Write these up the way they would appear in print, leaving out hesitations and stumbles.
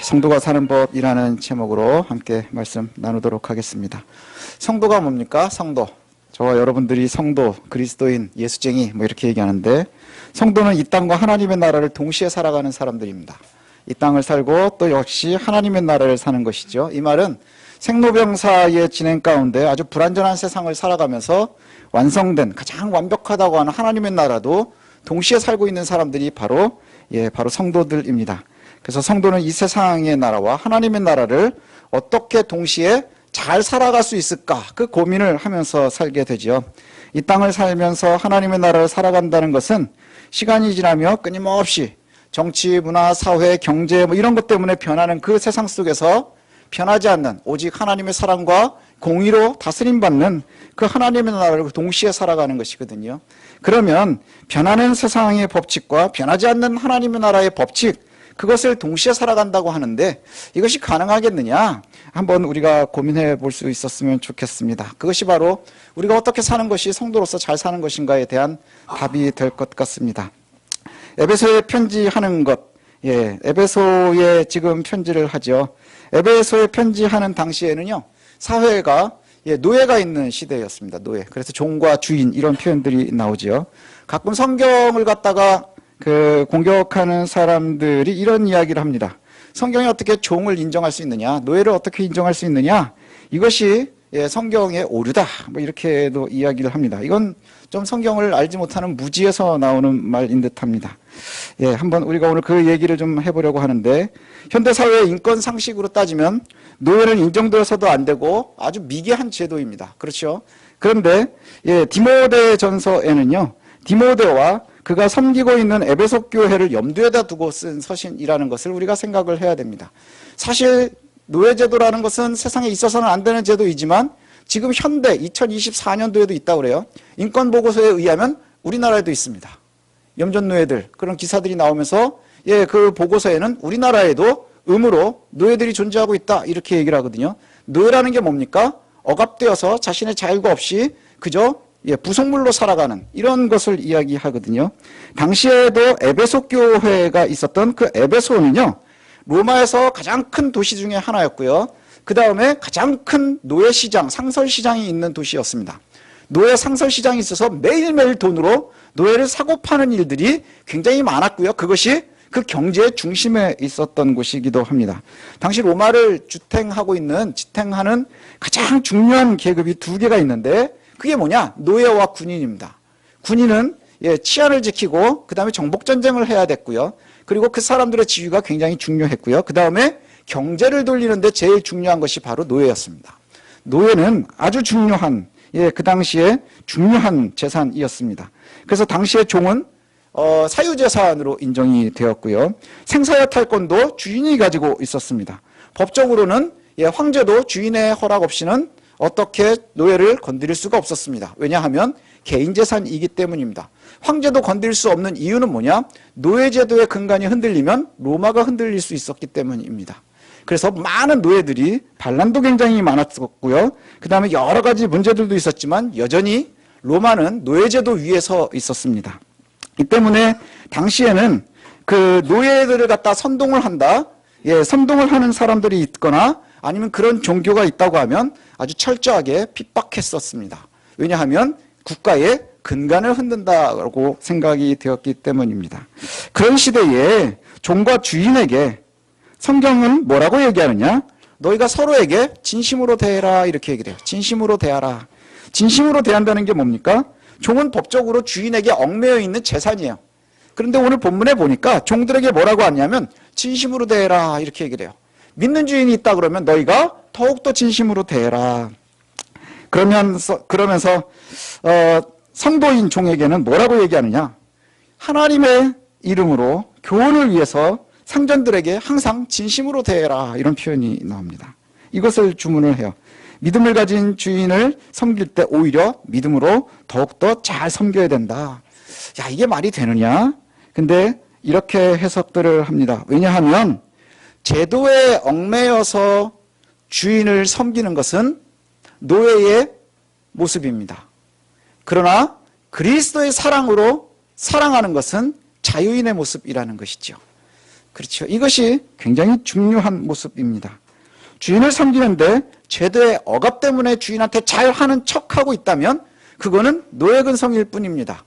성도가 사는 법이라는 제목으로 함께 말씀 나누도록 하겠습니다. 성도가 뭡니까? 성도. 저와 여러분들이 성도, 그리스도인, 예수쟁이 뭐 이렇게 얘기하는데, 성도는 이 땅과 하나님의 나라를 동시에 살아가는 사람들입니다. 이 땅을 살고 또 역시 하나님의 나라를 사는 것이죠. 이 말은 생로병사의 진행 가운데 아주 불완전한 세상을 살아가면서 완성된 가장 완벽하다고 하는 하나님의 나라도 동시에 살고 있는 사람들이 바로 성도들입니다. 그래서 성도는 이 세상의 나라와 하나님의 나라를 어떻게 동시에 잘 살아갈 수 있을까, 그 고민을 하면서 살게 되죠. 이 땅을 살면서 하나님의 나라를 살아간다는 것은 시간이 지나며 끊임없이 정치, 문화, 사회, 경제 뭐 이런 것 때문에 변하는 그 세상 속에서 변하지 않는 오직 하나님의 사랑과 공의로 다스림받는 그 하나님의 나라를 동시에 살아가는 것이거든요. 그러면 변하는 세상의 법칙과 변하지 않는 하나님의 나라의 법칙, 그것을 동시에 살아간다고 하는데 이것이 가능하겠느냐? 한번 우리가 고민해 볼 수 있었으면 좋겠습니다. 그것이 바로 우리가 어떻게 사는 것이 성도로서 잘 사는 것인가에 대한 답이 될 것 같습니다. 에베소에 편지하는 것, 에베소에 지금 편지를 하죠. 에베소에 편지하는 당시에는요, 사회가 노예가 있는 시대였습니다. 노예. 그래서 종과 주인 이런 표현들이 나오죠. 가끔 성경을 갖다가 공격하는 사람들이 이런 이야기를 합니다. 성경이 어떻게 종을 인정할 수 있느냐, 노예를 어떻게 인정할 수 있느냐, 이것이 성경의 오류다, 뭐 이렇게도 이야기를 합니다. 이건 좀 성경을 알지 못하는 무지에서 나오는 말인 듯합니다. 한번 우리가 오늘 그 얘기를 좀 해보려고 하는데, 현대사회의 인권 상식으로 따지면 노예는 인정되어서도 안 되고 아주 미개한 제도입니다. 그렇죠? 그런데 디모데전서에는요, 디모데와 그가 섬기고 있는 에베소 교회를 염두에다 두고 쓴 서신이라는 것을 우리가 생각을 해야 됩니다. 사실 노예제도라는 것은 세상에 있어서는 안 되는 제도이지만 지금 현대 2024년도에도 있다고 그래요. 인권보고서에 의하면 우리나라에도 있습니다. 염전노예들, 그런 기사들이 나오면서 그 보고서에는 우리나라에도 음으로 노예들이 존재하고 있다, 이렇게 얘기를 하거든요. 노예라는 게 뭡니까? 억압되어서 자신의 자유가 없이 그저 부속물로 살아가는 이런 것을 이야기하거든요. 당시에도 에베소 교회가 있었던 그 에베소는요, 로마에서 가장 큰 도시 중에 하나였고요. 그 다음에 가장 큰 노예시장, 상설시장이 있는 도시였습니다. 노예 상설시장이 있어서 매일매일 돈으로 노예를 사고 파는 일들이 굉장히 많았고요. 그것이 그 경제의 중심에 있었던 곳이기도 합니다. 당시 로마를 지탱하는 가장 중요한 계급이 두 개가 있는데, 그게 뭐냐? 노예와 군인입니다. 군인은 치안을 지키고 그 다음에 정복전쟁을 해야 됐고요. 그리고 그 사람들의 지위가 굉장히 중요했고요. 그 다음에 경제를 돌리는데 제일 중요한 것이 바로 노예였습니다. 노예는 아주 중요한, 그 당시에 중요한 재산이었습니다. 그래서 당시의 종은 사유재산으로 인정이 되었고요. 생사여탈권도 주인이 가지고 있었습니다. 법적으로는 황제도 주인의 허락 없이는 어떻게 노예를 건드릴 수가 없었습니다. 왜냐하면 개인재산이기 때문입니다. 황제도 건드릴 수 없는 이유는 뭐냐? 노예제도의 근간이 흔들리면 로마가 흔들릴 수 있었기 때문입니다. 그래서 많은 노예들이 반란도 굉장히 많았었고요. 그 다음에 여러 가지 문제들도 있었지만 여전히 로마는 노예제도 위에서 있었습니다. 이 때문에 당시에는 그 노예들을 갖다 선동을 한다, 선동을 하는 사람들이 있거나 아니면 그런 종교가 있다고 하면 아주 철저하게 핍박했었습니다. 왜냐하면 국가의 근간을 흔든다고 생각이 되었기 때문입니다. 그런 시대에 종과 주인에게 성경은 뭐라고 얘기하느냐? 너희가 서로에게 진심으로 대해라, 이렇게 얘기를 해요. 진심으로 대하라. 진심으로 대한다는 게 뭡니까? 종은 법적으로 주인에게 얽매여 있는 재산이에요. 그런데 오늘 본문에 보니까 종들에게 뭐라고 하냐면 진심으로 대해라, 이렇게 얘기를 해요. 믿는 주인이 있다 그러면 너희가 더욱더 진심으로 대해라. 그러면서 성도인 종에게는 뭐라고 얘기하느냐? 하나님의 이름으로 교훈을 위해서 상전들에게 항상 진심으로 대해라, 이런 표현이 나옵니다. 이것을 주문을 해요. 믿음을 가진 주인을 섬길 때 오히려 믿음으로 더욱더 잘 섬겨야 된다. 야, 이게 말이 되느냐? 근데 이렇게 해석들을 합니다. 왜냐하면 제도에 얽매여서 주인을 섬기는 것은 노예의 모습입니다. 그러나 그리스도의 사랑으로 사랑하는 것은 자유인의 모습이라는 것이죠. 그렇죠. 이것이 굉장히 중요한 모습입니다. 주인을 섬기는데 제도의 억압 때문에 주인한테 잘하는 척하고 있다면 그거는 노예근성일 뿐입니다.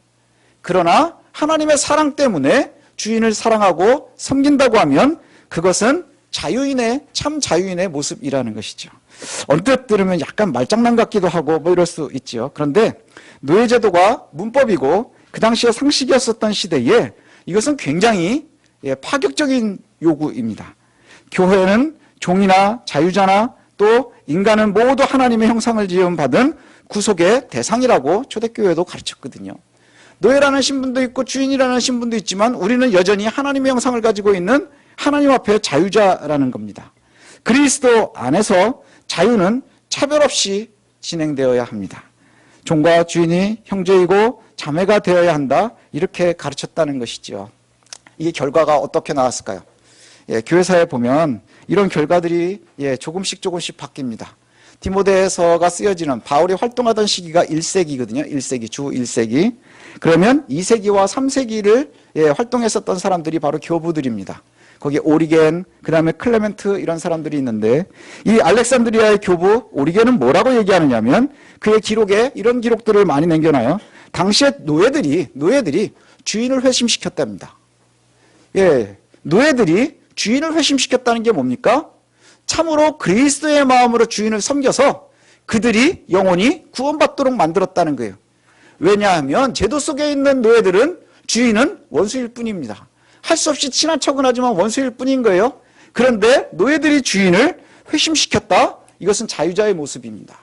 그러나 하나님의 사랑 때문에 주인을 사랑하고 섬긴다고 하면 그것은 자유인의, 참 자유인의 모습이라는 것이죠. 언뜻 들으면 약간 말장난 같기도 하고 뭐 이럴 수 있죠. 그런데 노예제도가 문법이고 그 당시에 상식이었었던 시대에 이것은 굉장히 파격적인 요구입니다. 교회는 종이나 자유자나 또 인간은 모두 하나님의 형상을 지음받은 구속의 대상이라고 초대교회도 가르쳤거든요. 노예라는 신분도 있고 주인이라는 신분도 있지만 우리는 여전히 하나님의 형상을 가지고 있는 하나님 앞에 자유자라는 겁니다. 그리스도 안에서 자유는 차별 없이 진행되어야 합니다. 종과 주인이 형제이고 자매가 되어야 한다, 이렇게 가르쳤다는 것이죠. 이 결과가 어떻게 나왔을까요? 교회사에 보면 이런 결과들이 조금씩 바뀝니다. 디모데서가 쓰여지는 바울이 활동하던 시기가 1세기거든요. 1세기, 주 1세기. 그러면 2세기와 3세기를 활동했었던 사람들이 바로 교부들입니다. 거기에 오리겐, 그 다음에 클레멘트, 이런 사람들이 있는데 이 알렉산드리아의 교부 오리겐은 뭐라고 얘기하느냐면 그의 기록에 이런 기록들을 많이 남겨놔요. 당시에 노예들이 주인을 회심시켰답니다. 노예들이 주인을 회심시켰다는 게 뭡니까? 참으로 그리스도의 마음으로 주인을 섬겨서 그들이 영원히 구원받도록 만들었다는 거예요. 왜냐하면 제도 속에 있는 노예들은 주인은 원수일 뿐입니다. 할 수 없이 친한 척은 하지만 원수일 뿐인 거예요. 그런데 노예들이 주인을 회심시켰다? 이것은 자유자의 모습입니다.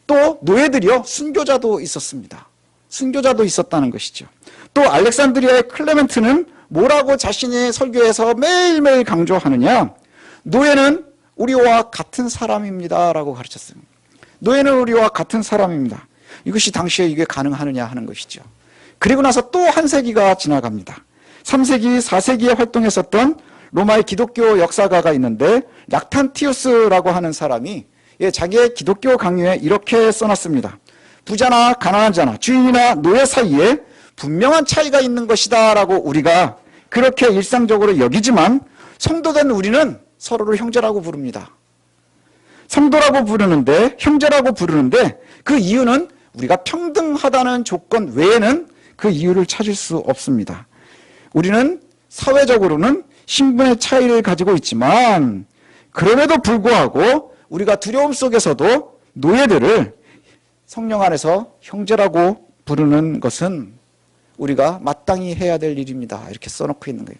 또 노예들이요, 순교자도 있었습니다. 순교자도 있었다는 것이죠. 또 알렉산드리아의 클레멘트는 뭐라고 자신의 설교에서 매일매일 강조하느냐? 노예는 우리와 같은 사람입니다 라고 가르쳤습니다. 노예는 우리와 같은 사람입니다. 이것이 당시에 이게 가능하느냐 하는 것이죠. 그리고 나서 또 한 세기가 지나갑니다. 3세기, 4세기에 활동했었던 로마의 기독교 역사가가 있는데 락탄티우스라고 하는 사람이 자기의 기독교 강요에 이렇게 써놨습니다. 부자나 가난한 자나 주인이나 노예 사이에 분명한 차이가 있는 것이다 라고 우리가 그렇게 일상적으로 여기지만 성도된 우리는 서로를 형제라고 부릅니다. 성도라고 부르는데, 형제라고 부르는데 그 이유는 우리가 평등하다는 조건 외에는 그 이유를 찾을 수 없습니다. 우리는 사회적으로는 신분의 차이를 가지고 있지만 그럼에도 불구하고 우리가 두려움 속에서도 노예들을 성령 안에서 형제라고 부르는 것은 우리가 마땅히 해야 될 일입니다. 이렇게 써놓고 있는 거예요.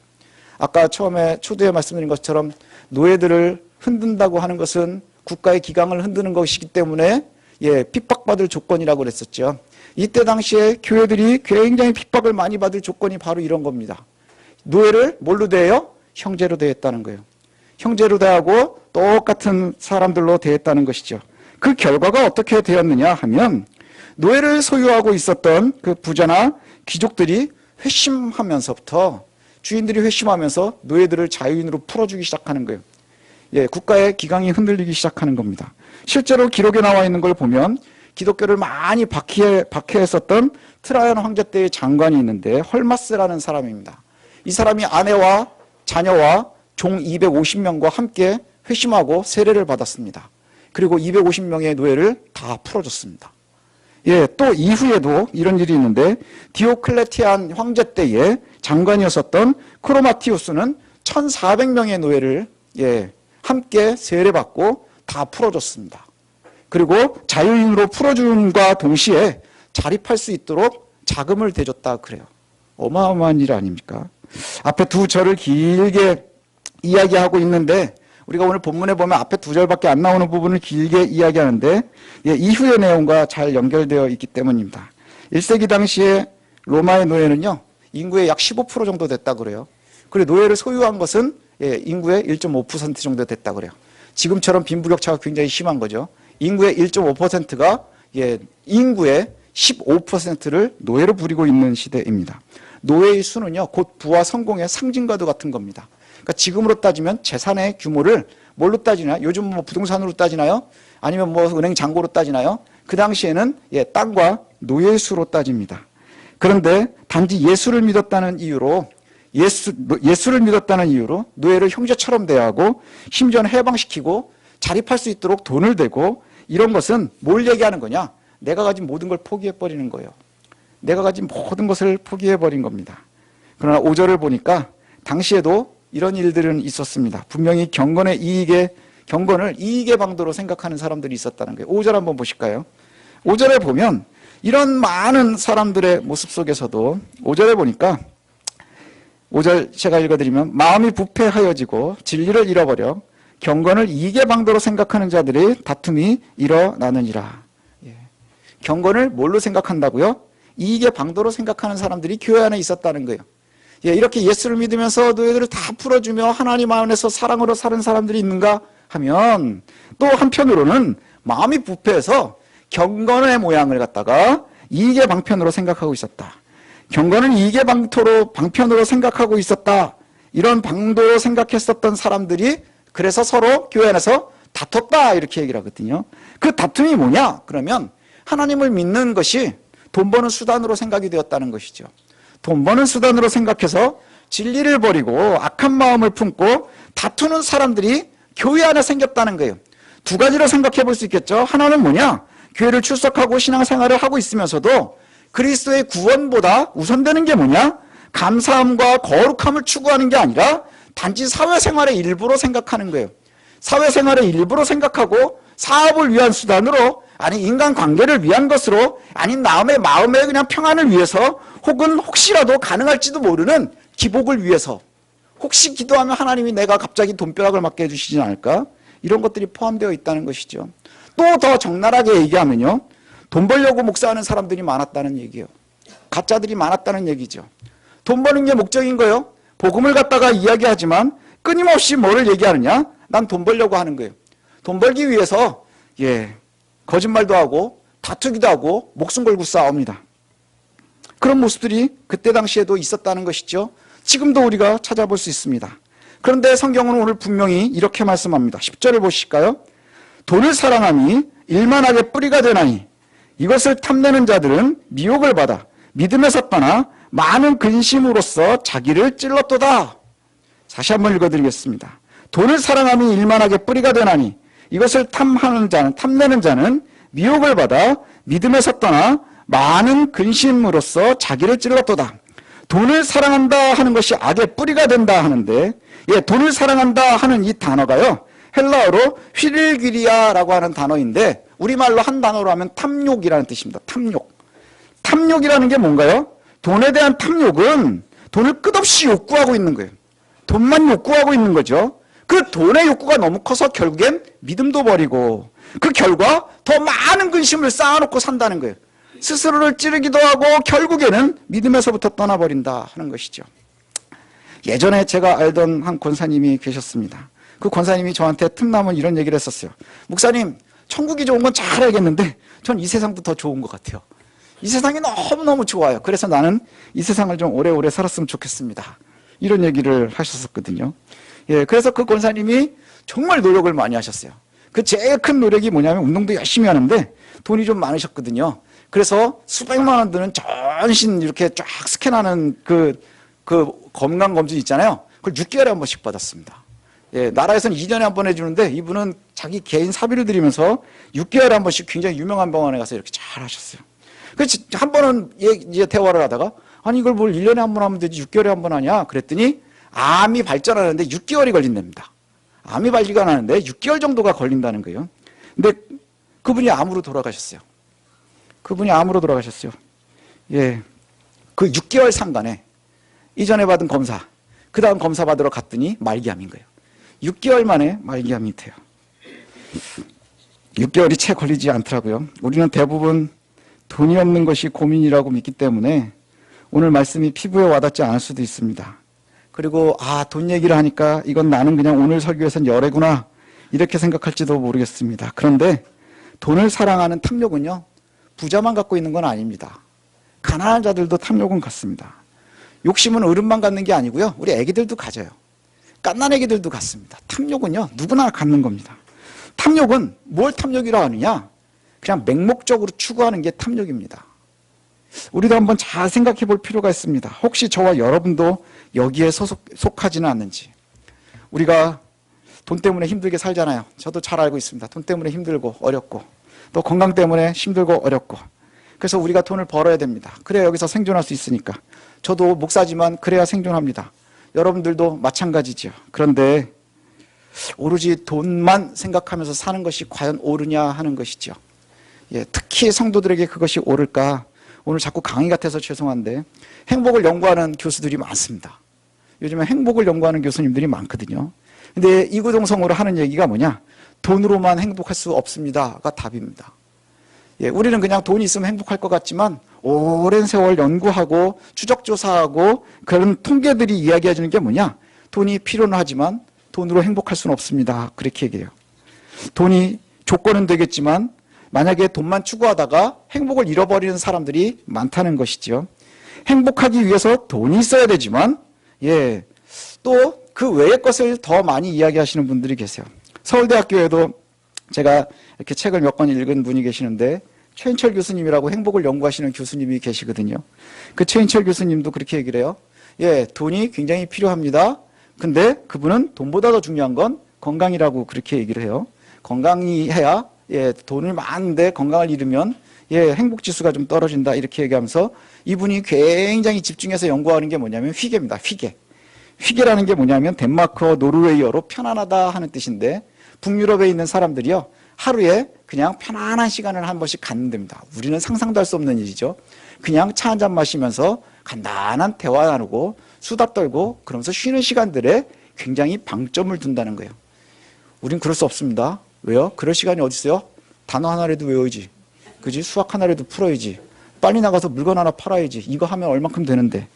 아까 처음에 초두에 말씀드린 것처럼 노예들을 흔든다고 하는 것은 국가의 기강을 흔드는 것이기 때문에 핍박받을 조건이라고 그랬었죠. 이때 당시에 교회들이 굉장히 핍박을 많이 받을 조건이 바로 이런 겁니다. 노예를 뭘로 대해요? 형제로 대했다는 거예요. 형제로 대하고 똑같은 사람들로 대했다는 것이죠. 그 결과가 어떻게 되었느냐 하면 노예를 소유하고 있었던 그 부자나 귀족들이 회심하면서부터 주인들이 회심하면서 노예들을 자유인으로 풀어주기 시작하는 거예요. 국가의 기강이 흔들리기 시작하는 겁니다. 실제로 기록에 나와 있는 걸 보면 기독교를 많이 박해했었던 트라이안 황제 때의 장관이 있는데 헐마스라는 사람입니다. 이 사람이 아내와 자녀와 종 250명과 함께 회심하고 세례를 받았습니다. 그리고 250명의 노예를 다 풀어줬습니다. 또 이후에도 이런 일이 있는데 디오클레티안 황제 때의 장관이었었던 크로마티우스는 1400명의 노예를 함께 세례받고 다 풀어줬습니다. 그리고 자유인으로 풀어줌과 동시에 자립할 수 있도록 자금을 대줬다 그래요. 어마어마한 일 아닙니까? 앞에 두 절을 길게 이야기하고 있는데 우리가 오늘 본문에 보면 앞에 두 절밖에 안 나오는 부분을 길게 이야기하는데 이후의 내용과 잘 연결되어 있기 때문입니다. 1세기 당시에 로마의 노예는요, 인구의 약 15% 정도 됐다 그래요. 그리고 노예를 소유한 것은 인구의 1.5% 정도 됐다 그래요. 지금처럼 빈부격차가 굉장히 심한 거죠. 인구의 1.5%가 인구의 15%를 노예로 부리고 있는 시대입니다. 노예의 수는요, 곧 부와 성공의 상징과도 같은 겁니다. 그러니까 지금으로 따지면 재산의 규모를 뭘로 따지나요? 요즘 뭐 부동산으로 따지나요? 아니면 뭐 은행 잔고로 따지나요? 그 당시에는 땅과 노예의 수로 따집니다. 그런데 단지 예수를 믿었다는 이유로 예수를 믿었다는 이유로 노예를 형제처럼 대하고 심지어는 해방시키고 자립할 수 있도록 돈을 대고 이런 것은 뭘 얘기하는 거냐? 내가 가진 모든 걸 포기해버리는 거예요. 내가 가진 모든 것을 포기해버린 겁니다. 그러나 5절을 보니까 당시에도 이런 일들은 있었습니다. 분명히 경건을 이익의 방도로 생각하는 사람들이 있었다는 거예요. 5절 한번 보실까요? 5절에 보면 이런 많은 사람들의 모습 속에서도 5절에 보니까 5절 제가 읽어드리면 마음이 부패하여지고 진리를 잃어버려 경건을 이익의 방도로 생각하는 자들의 다툼이 일어나느니라. 경건을 뭘로 생각한다고요? 이익의 방도로 생각하는 사람들이 교회 안에 있었다는 거예요. 이렇게 예수를 믿으면서 노예들을 다 풀어주며 하나님 안에서 사랑으로 사는 사람들이 있는가 하면 또 한편으로는 마음이 부패해서 경건의 모양을 갖다가 이익의 방편으로 생각하고 있었다. 경건은 이익의 방편으로 생각하고 있었다. 이런 방도로 생각했었던 사람들이 그래서 서로 교회 안에서 다퉜다 이렇게 얘기를 하거든요. 그 다툼이 뭐냐? 그러면 하나님을 믿는 것이 돈 버는 수단으로 생각이 되었다는 것이죠. 돈 버는 수단으로 생각해서 진리를 버리고 악한 마음을 품고 다투는 사람들이 교회 안에 생겼다는 거예요. 두 가지로 생각해 볼 수 있겠죠. 하나는 뭐냐? 교회를 출석하고 신앙생활을 하고 있으면서도 그리스도의 구원보다 우선되는 게 뭐냐? 감사함과 거룩함을 추구하는 게 아니라 단지 사회생활의 일부로 생각하는 거예요. 사회생활의 일부로 생각하고 사업을 위한 수단으로 아니 인간관계를 위한 것으로 아니 마음의 그냥 평안을 위해서 혹은 혹시라도 가능할지도 모르는 기복을 위해서 혹시 기도하면 하나님이 내가 갑자기 돈벼락을 맞게 해주시지 않을까? 이런 것들이 포함되어 있다는 것이죠. 또 더 적나라하게 얘기하면요. 돈 벌려고 목사하는 사람들이 많았다는 얘기예요. 가짜들이 많았다는 얘기죠. 돈 버는 게 목적인 거예요. 복음을 갖다가 이야기하지만 끊임없이 뭐를 얘기하느냐? 난 돈 벌려고 하는 거예요. 돈 벌기 위해서 거짓말도 하고 다투기도 하고 목숨 걸고 싸웁니다. 그런 모습들이 그때 당시에도 있었다는 것이죠. 지금도 우리가 찾아볼 수 있습니다. 그런데 성경은 오늘 분명히 이렇게 말씀합니다. 10절을 보실까요? 돈을 사랑함이 일만하게 뿌리가 되나니 이것을 탐내는 자들은 미혹을 받아 믿음에서 떠나 많은 근심으로써 자기를 찔렀도다. 다시 한번 읽어드리겠습니다. 돈을 사랑함이 일만하게 뿌리가 되나니 이것을 탐내는 자는 미혹을 받아 믿음에서 떠나 많은 근심으로써 자기를 찔렀도다. 돈을 사랑한다 하는 것이 악의 뿌리가 된다 하는데 돈을 사랑한다 하는 이 단어가요. 헬라어로 휘릴귀리아라고 하는 단어인데 우리말로 한 단어로 하면 탐욕이라는 뜻입니다. 탐욕. 탐욕이라는 게 뭔가요? 돈에 대한 탐욕은 돈을 끝없이 욕구하고 있는 거예요. 돈만 욕구하고 있는 거죠. 그 돈의 욕구가 너무 커서 결국엔 믿음도 버리고 그 결과 더 많은 근심을 쌓아놓고 산다는 거예요. 스스로를 찌르기도 하고 결국에는 믿음에서부터 떠나버린다 하는 것이죠. 예전에 제가 알던 한 권사님이 계셨습니다. 그 권사님이 저한테 틈나면 이런 얘기를 했었어요. 목사님, 천국이 좋은 건 잘 알겠는데 전 이 세상도 더 좋은 것 같아요. 이 세상이 너무너무 좋아요. 그래서 나는 이 세상을 좀 오래오래 살았으면 좋겠습니다. 이런 얘기를 하셨었거든요. 그래서 그 권사님이 정말 노력을 많이 하셨어요. 그 제일 큰 노력이 뭐냐면 운동도 열심히 하는데 돈이 좀 많으셨거든요. 그래서 수백만 원 드는 전신 이렇게 쫙 스캔하는 그 건강검진 있잖아요. 그걸 6개월에 한 번씩 받았습니다. 나라에서는 2년에 한 번 해주는데 이분은 자기 개인 사비를 들이면서 6개월에 한 번씩 굉장히 유명한 병원에 가서 이렇게 잘 하셨어요. 그래서 한 번은 이제 대화를 하다가 아니 이걸 뭘 1년에 한 번 하면 되지 6개월에 한 번 하냐 그랬더니 암이 발전하는데 6개월이 걸린답니다. 암이 발견하는데 6개월 정도가 걸린다는 거예요. 근데 그분이 암으로 돌아가셨어요. 그분이 암으로 돌아가셨어요. 그 6개월 상간에 이전에 받은 검사, 그 다음 검사 받으러 갔더니 말기암인 거예요. 6개월 만에 말기암이 돼요. 6개월이 채 걸리지 않더라고요. 우리는 대부분 돈이 없는 것이 고민이라고 믿기 때문에 오늘 말씀이 피부에 와닿지 않을 수도 있습니다. 그리고 돈 얘기를 하니까 이건 나는 그냥 오늘 설교에선 열애구나 이렇게 생각할지도 모르겠습니다. 그런데 돈을 사랑하는 탐욕은요. 부자만 갖고 있는 건 아닙니다. 가난한 자들도 탐욕은 갖습니다. 욕심은 어른만 갖는 게 아니고요. 우리 애기들도 가져요. 갓난 애기들도 갖습니다. 탐욕은요. 누구나 갖는 겁니다. 탐욕은 뭘 탐욕이라 하느냐? 그냥 맹목적으로 추구하는 게 탐욕입니다. 우리도 한번 잘 생각해 볼 필요가 있습니다. 혹시 저와 여러분도 여기에 속하지는 않는지. 우리가 돈 때문에 힘들게 살잖아요. 저도 잘 알고 있습니다. 돈 때문에 힘들고 어렵고 또 건강 때문에 힘들고 어렵고 그래서 우리가 돈을 벌어야 됩니다. 그래야 여기서 생존할 수 있으니까. 저도 목사지만 그래야 생존합니다. 여러분들도 마찬가지죠. 그런데 오로지 돈만 생각하면서 사는 것이 과연 옳으냐 하는 것이죠. 예, 특히 성도들에게 그것이 옳을까? 오늘 자꾸 강의 같아서 죄송한데 행복을 연구하는 교수들이 많습니다. 요즘에 행복을 연구하는 교수님들이 많거든요. 근데 이구동성으로 하는 얘기가 뭐냐? 돈으로만 행복할 수 없습니다가 답입니다. 예, 우리는 그냥 돈이 있으면 행복할 것 같지만 오랜 세월 연구하고 추적조사하고 그런 통계들이 이야기해 주는 게 뭐냐? 돈이 필요는 하지만 돈으로 행복할 수는 없습니다. 그렇게 얘기해요. 돈이 조건은 되겠지만 만약에 돈만 추구하다가 행복을 잃어버리는 사람들이 많다는 것이죠. 행복하기 위해서 돈이 있어야 되지만 예, 또 그 외의 것을 더 많이 이야기하시는 분들이 계세요. 서울대학교에도 제가 이렇게 책을 몇 권 읽은 분이 계시는데 최인철 교수님이라고 행복을 연구하시는 교수님이 계시거든요. 그 최인철 교수님도 그렇게 얘기를 해요. 예, 돈이 굉장히 필요합니다. 근데 그분은 돈보다 더 중요한 건 건강이라고 그렇게 얘기를 해요. 건강이 해야 예, 돈을 많은데 건강을 잃으면 예, 행복 지수가 좀 떨어진다 이렇게 얘기하면서 이분이 굉장히 집중해서 연구하는 게 뭐냐면 휘게입니다. 휘게. 휘게라는 게 뭐냐면 덴마크어, 노르웨이어로 편안하다 하는 뜻인데 북유럽에 있는 사람들이요. 하루에 그냥 편안한 시간을 한 번씩 갖는답니다. 우리는 상상도 할 수 없는 일이죠. 그냥 차 한 잔 마시면서 간단한 대화 나누고 수다 떨고 그러면서 쉬는 시간들에 굉장히 방점을 둔다는 거예요. 우린 그럴 수 없습니다. 왜요? 그럴 시간이 어디 있어요? 단어 하나라도 외워야지. 그지? 수학 하나라도 풀어야지. 빨리 나가서 물건 하나 팔아야지. 이거 하면 얼만큼 되는데.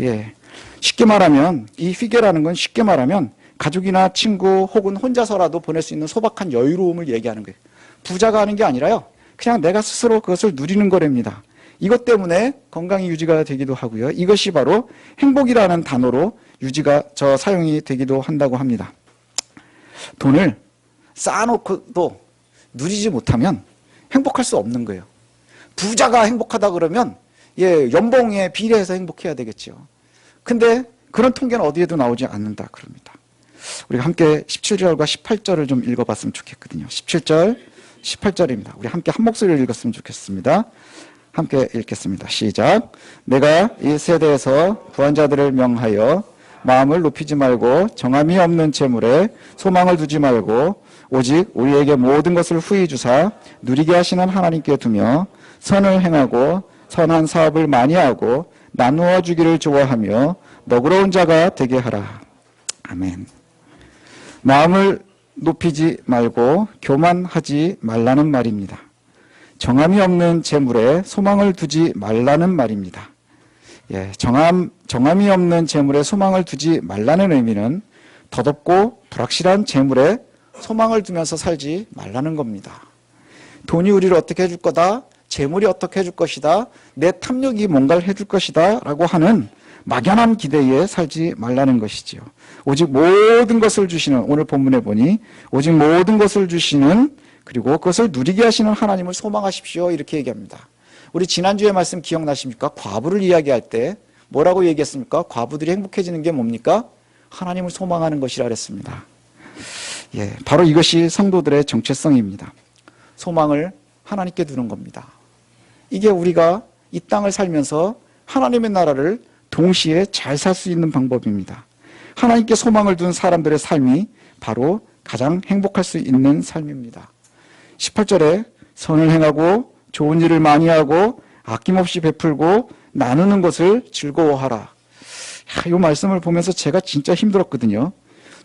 예. 쉽게 말하면 이 휘게라는 건 쉽게 말하면 가족이나 친구 혹은 혼자서라도 보낼 수 있는 소박한 여유로움을 얘기하는 거예요. 부자가 하는 게 아니라요. 그냥 내가 스스로 그것을 누리는 거랍니다. 이것 때문에 건강이 유지가 되기도 하고요. 이것이 바로 행복이라는 단어로 사용이 되기도 한다고 합니다. 돈을 쌓아놓고도 누리지 못하면 행복할 수 없는 거예요. 부자가 행복하다 그러면 예, 연봉에 비례해서 행복해야 되겠죠. 근데 그런 통계는 어디에도 나오지 않는다 그럽니다. 우리가 함께 17절과 18절을 좀 읽어봤으면 좋겠거든요. 17절, 18절입니다. 우리 함께 한 목소리를 읽었으면 좋겠습니다. 함께 읽겠습니다. 시작. 내가 이 세대에서 부한 자들을 명하여 마음을 높이지 말고 정함이 없는 재물에 소망을 두지 말고 오직 우리에게 모든 것을 후히 주사 누리게 하시는 하나님께 두며 선을 행하고 선한 사업을 많이 하고 나누어 주기를 좋아하며 너그러운 자가 되게 하라. 아멘. 마음을 높이지 말고 교만하지 말라는 말입니다. 정함이 없는 재물에 소망을 두지 말라는 말입니다. 예, 정함이 없는 재물에 소망을 두지 말라는 의미는 덧없고 불확실한 재물에 소망을 두면서 살지 말라는 겁니다. 돈이 우리를 어떻게 해줄 거다, 재물이 어떻게 해줄 것이다, 내 탐욕이 뭔가를 해줄 것이다 라고 하는 막연한 기대에 살지 말라는 것이지요. 오직 모든 것을 주시는, 오늘 본문에 보니 오직 모든 것을 주시는 그리고 그것을 누리게 하시는 하나님을 소망하십시오 이렇게 얘기합니다. 우리 지난주에 말씀 기억나십니까? 과부를 이야기할 때 뭐라고 얘기했습니까? 과부들이 행복해지는 게 뭡니까? 하나님을 소망하는 것이라 그랬습니다. 예, 바로 이것이 성도들의 정체성입니다. 소망을 하나님께 두는 겁니다. 이게 우리가 이 땅을 살면서 하나님의 나라를 동시에 잘 살 수 있는 방법입니다. 하나님께 소망을 둔 사람들의 삶이 바로 가장 행복할 수 있는 삶입니다. 18절에 선을 행하고 좋은 일을 많이 하고 아낌없이 베풀고 나누는 것을 즐거워하라. 이 말씀을 보면서 제가 진짜 힘들었거든요.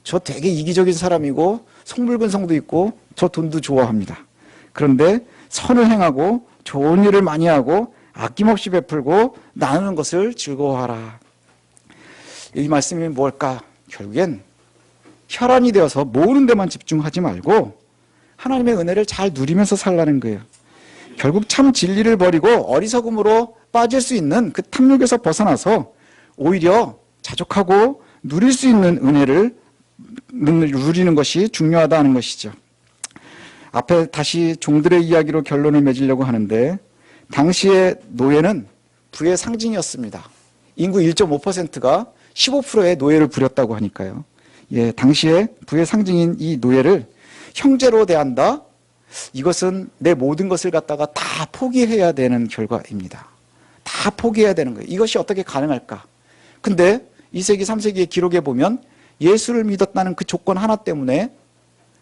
저 되게 이기적인 사람이고 속물근 성도 있고 저 돈도 좋아합니다. 그런데 선을 행하고 좋은 일을 많이 하고 아낌없이 베풀고 나누는 것을 즐거워하라. 이 말씀이 뭘까? 결국엔 혈안이 되어서 모으는 데만 집중하지 말고 하나님의 은혜를 잘 누리면서 살라는 거예요. 결국 참 진리를 버리고 어리석음으로 빠질 수 있는 그 탐욕에서 벗어나서 오히려 자족하고 누릴 수 있는 은혜를 누리는 것이 중요하다는 것이죠. 앞에 다시 종들의 이야기로 결론을 맺으려고 하는데 당시의 노예는 부의 상징이었습니다. 인구 1.5%가 15%의 노예를 부렸다고 하니까요. 예, 당시에 부의 상징인 이 노예를 형제로 대한다. 이것은 내 모든 것을 갖다가 다 포기해야 되는 결과입니다. 다 포기해야 되는 거예요. 이것이 어떻게 가능할까? 근데 2세기, 3세기의 기록에 보면 예수를 믿었다는 그 조건 하나 때문에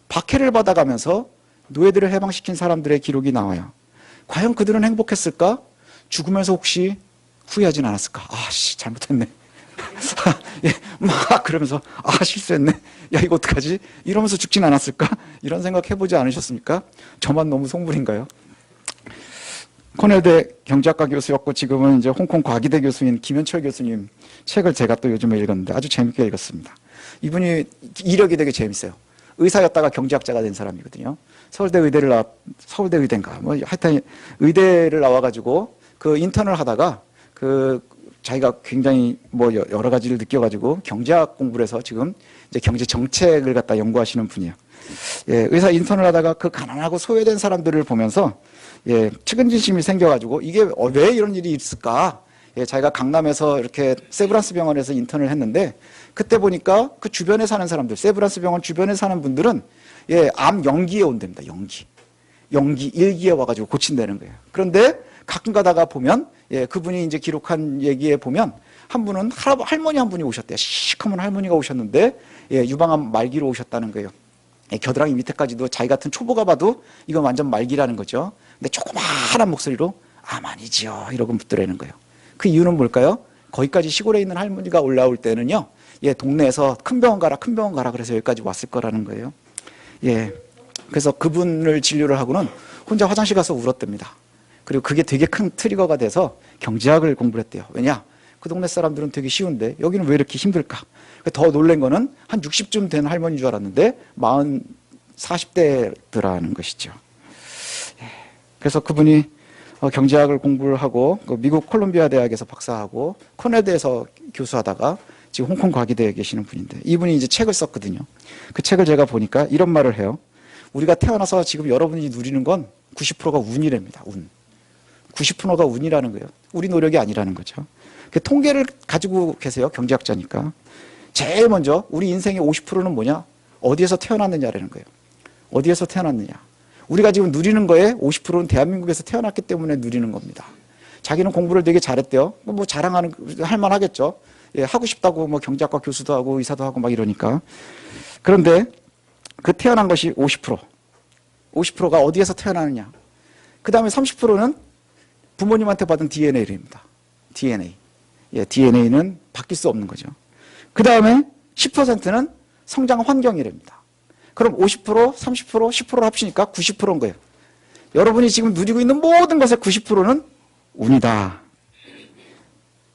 박해를 받아가면서 노예들을 해방시킨 사람들의 기록이 나와요. 과연 그들은 행복했을까? 죽으면서 혹시 후회하진 않았을까? 아씨, 잘못했네. 예, 막 그러면서 실수했네. 야, 이거 어떡하지? 이러면서 죽진 않았을까? 이런 생각 해보지 않으셨습니까? 저만 너무 속물인가요? 코넬대 경제학과 교수였고 지금은 이제 홍콩 과기대 교수인 김현철 교수님 책을 제가 또 요즘에 읽었는데 아주 재밌게 읽었습니다. 이분이 이력이 되게 재밌어요. 의사였다가 경제학자가 된 사람이거든요. 서울대 의대인가 뭐 하여튼 의대를 나와가지고 그 인턴을 하다가 그 자기가 굉장히 뭐 여러 가지를 느껴가지고 경제학 공부를 해서 지금 이제 경제 정책을 갖다 연구하시는 분이에요. 예, 의사 인턴을 하다가 그 가난하고 소외된 사람들을 보면서 예, 측은지심이 생겨가지고 이게 왜 이런 일이 있을까? 예, 자기가 강남에서 이렇게 세브란스 병원에서 인턴을 했는데 그때 보니까 그 주변에 사는 사람들, 세브란스 병원 주변에 사는 분들은 예, 암 연기에 온답니다. 연기 1기에 와가지고 고친다는 거예요. 그런데 가끔 가다가 보면 예, 그분이 이제 기록한 얘기에 보면 한 분은 할머니 한 분이 오셨대요. 시커먼 할머니가 오셨는데 예, 유방암 말기로 오셨다는 거예요. 예, 겨드랑이 밑에까지도 자기 같은 초보가 봐도 이건 완전 말기라는 거죠. 근데 조그마한 목소리로 아니지요 이러고 묻더라는 거예요. 그 이유는 뭘까요? 거기까지 시골에 있는 할머니가 올라올 때는요. 예, 동네에서 큰 병원 가라 그래서 여기까지 왔을 거라는 거예요. 예, 그래서 그분을 진료를 하고는 혼자 화장실 가서 울었답니다. 그리고 그게 되게 큰 트리거가 돼서 경제학을 공부를 했대요. 왜냐? 그 동네 사람들은 되게 쉬운데 여기는 왜 이렇게 힘들까? 더 놀란 거는 한 60쯤 된 할머니인 줄 알았는데 40대더라는 것이죠. 그래서 그분이 경제학을 공부를 하고 미국 콜롬비아 대학에서 박사하고 코넬대에서 교수하다가 지금 홍콩 과기대에 계시는 분인데 이분이 이제 책을 썼거든요. 그 책을 제가 보니까 이런 말을 해요. 우리가 태어나서 지금 여러분이 누리는 건 90%가 운이랍니다. 운. 90%가 운이라는 거예요. 우리 노력이 아니라는 거죠. 그 통계를 가지고 계세요. 경제학자니까. 제일 먼저 우리 인생의 50%는 뭐냐? 어디에서 태어났느냐라는 거예요. 어디에서 태어났느냐. 우리가 지금 누리는 거에 50%는 대한민국에서 태어났기 때문에 누리는 겁니다. 자기는 공부를 되게 잘했대요. 뭐 자랑하는, 할만하겠죠. 예, 하고 싶다고 뭐 경제학과 교수도 하고 의사도 하고 막 이러니까. 그런데 그 태어난 것이 50%. 50%가 어디에서 태어나느냐. 그 다음에 30%는 부모님한테 받은 DNA입니다. DNA. 예, DNA는 바뀔 수 없는 거죠. 그 다음에 10%는 성장 환경이랍니다. 그럼 50%, 30%, 10%를 합치니까 90%인 거예요. 여러분이 지금 누리고 있는 모든 것의 90%는 운이다.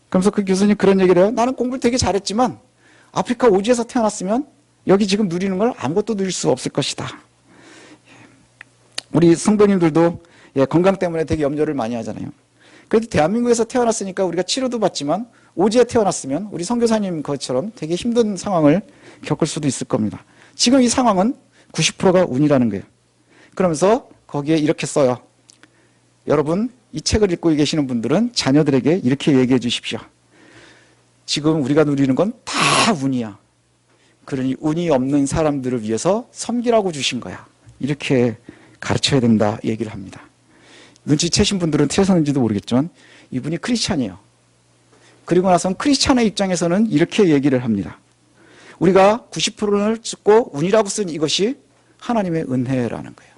그러면서 그 교수님 그런 얘기를 해요. 나는 공부를 되게 잘했지만 아프리카 오지에서 태어났으면 여기 지금 누리는 걸 아무것도 누릴 수 없을 것이다. 우리 성도님들도 예, 건강 때문에 되게 염려를 많이 하잖아요. 그래도 대한민국에서 태어났으니까 우리가 치료도 받지만 오지에 태어났으면 우리 선교사님 것처럼 되게 힘든 상황을 겪을 수도 있을 겁니다. 지금 이 상황은 90%가 운이라는 거예요. 그러면서 거기에 이렇게 써요. 여러분, 이 책을 읽고 계시는 분들은 자녀들에게 이렇게 얘기해 주십시오. 지금 우리가 누리는 건 다 운이야. 그러니 운이 없는 사람들을 위해서 섬기라고 주신 거야. 이렇게 가르쳐야 된다 얘기를 합니다. 눈치채신 분들은 틀렸는지도 모르겠지만 이분이 크리스찬이에요. 그리고 나선 크리스찬의 입장에서는 이렇게 얘기를 합니다. 우리가 90%를 쓰고 운이라고 쓴 이것이 하나님의 은혜라는 거예요.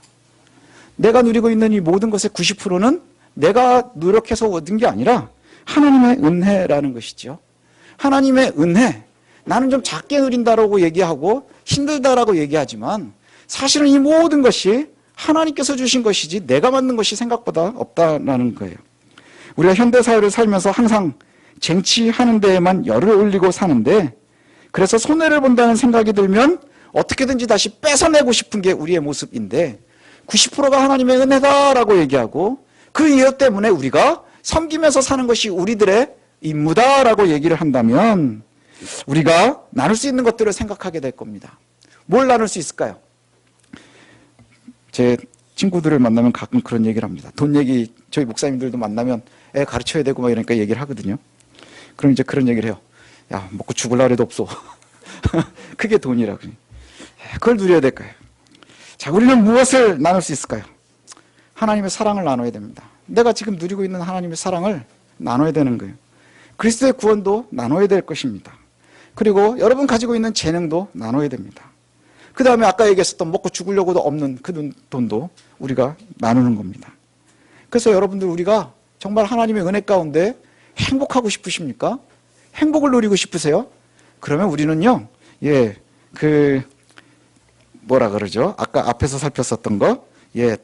내가 누리고 있는 이 모든 것의 90%는 내가 노력해서 얻은 게 아니라 하나님의 은혜라는 것이죠. 하나님의 은혜. 나는 좀 작게 누린다라고 얘기하고 힘들다라고 얘기하지만 사실은 이 모든 것이 하나님께서 주신 것이지 내가 만든 것이 생각보다 없다라는 거예요. 우리가 현대사회를 살면서 항상 쟁취하는 데에만 열을 올리고 사는데 그래서 손해를 본다는 생각이 들면 어떻게든지 다시 뺏어내고 싶은 게 우리의 모습인데 90%가 하나님의 은혜다라고 얘기하고 그 이유 때문에 우리가 섬기면서 사는 것이 우리들의 임무다라고 얘기를 한다면 우리가 나눌 수 있는 것들을 생각하게 될 겁니다. 뭘 나눌 수 있을까요? 제 친구들을 만나면 가끔 그런 얘기를 합니다. 돈 얘기 저희 목사님들도 만나면 애 가르쳐야 되고 막 이러니까 얘기를 하거든요. 그럼 이제 그런 얘기를 해요. 야, 먹고 죽을 날에도 없어. 그게 돈이라고. 그걸 누려야 될까요? 자, 우리는 무엇을 나눌 수 있을까요? 하나님의 사랑을 나눠야 됩니다. 내가 지금 누리고 있는 하나님의 사랑을 나눠야 되는 거예요. 그리스도의 구원도 나눠야 될 것입니다. 그리고 여러분 가지고 있는 재능도 나눠야 됩니다. 그 다음에 아까 얘기했었던 먹고 죽으려고도 없는 그 돈도 우리가 나누는 겁니다. 그래서 여러분들 우리가 정말 하나님의 은혜 가운데 행복하고 싶으십니까? 행복을 누리고 싶으세요? 그러면 우리는요, 뭐라 그러죠? 아까 앞에서 살폈었던 거,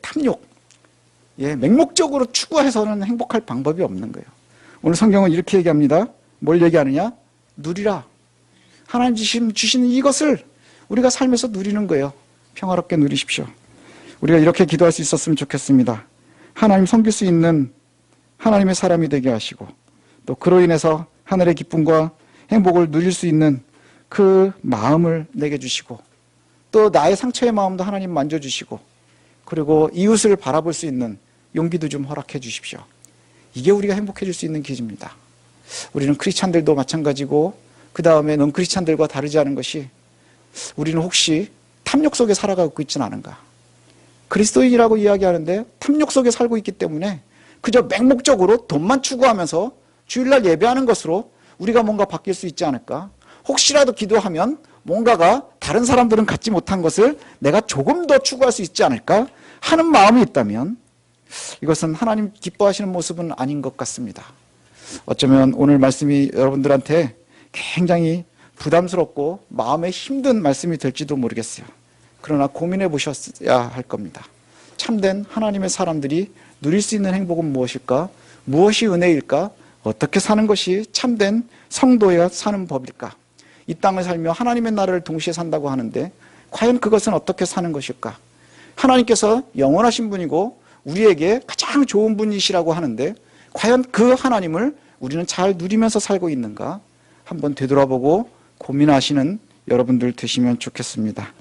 탐욕. 맹목적으로 추구해서는 행복할 방법이 없는 거예요. 오늘 성경은 이렇게 얘기합니다. 뭘 얘기하느냐? 누리라. 하나님 주시는 이것을 우리가 삶에서 누리는 거예요. 평화롭게 누리십시오. 우리가 이렇게 기도할 수 있었으면 좋겠습니다. 하나님 섬길 수 있는 하나님의 사람이 되게 하시고, 또 그로 인해서 하늘의 기쁨과 행복을 누릴 수 있는 그 마음을 내게 주시고, 또 나의 상처의 마음도 하나님 만져주시고, 그리고 이웃을 바라볼 수 있는 용기도 좀 허락해 주십시오. 이게 우리가 행복해질 수 있는 길입니다. 우리는 크리스찬들도 마찬가지고, 그 다음에 넌 크리스찬들과 다르지 않은 것이, 우리는 혹시 탐욕 속에 살아가고 있지는 않은가? 그리스도인이라고 이야기하는데 탐욕 속에 살고 있기 때문에 그저 맹목적으로 돈만 추구하면서 주일날 예배하는 것으로 우리가 뭔가 바뀔 수 있지 않을까? 혹시라도 기도하면 뭔가가 다른 사람들은 갖지 못한 것을 내가 조금 더 추구할 수 있지 않을까 하는 마음이 있다면 이것은 하나님 기뻐하시는 모습은 아닌 것 같습니다. 어쩌면 오늘 말씀이 여러분들한테 굉장히 부담스럽고 마음에 힘든 말씀이 될지도 모르겠어요. 그러나 고민해 보셨어야 할 겁니다. 참된 하나님의 사람들이 누릴 수 있는 행복은 무엇일까? 무엇이 은혜일까? 어떻게 사는 것이 참된 성도가 사는 법일까? 이 땅을 살며 하나님의 나라를 동시에 산다고 하는데 과연 그것은 어떻게 사는 것일까? 하나님께서 영원하신 분이고 우리에게 가장 좋은 분이시라고 하는데 과연 그 하나님을 우리는 잘 누리면서 살고 있는가? 한번 되돌아보고 고민하시는 여러분들 되시면 좋겠습니다.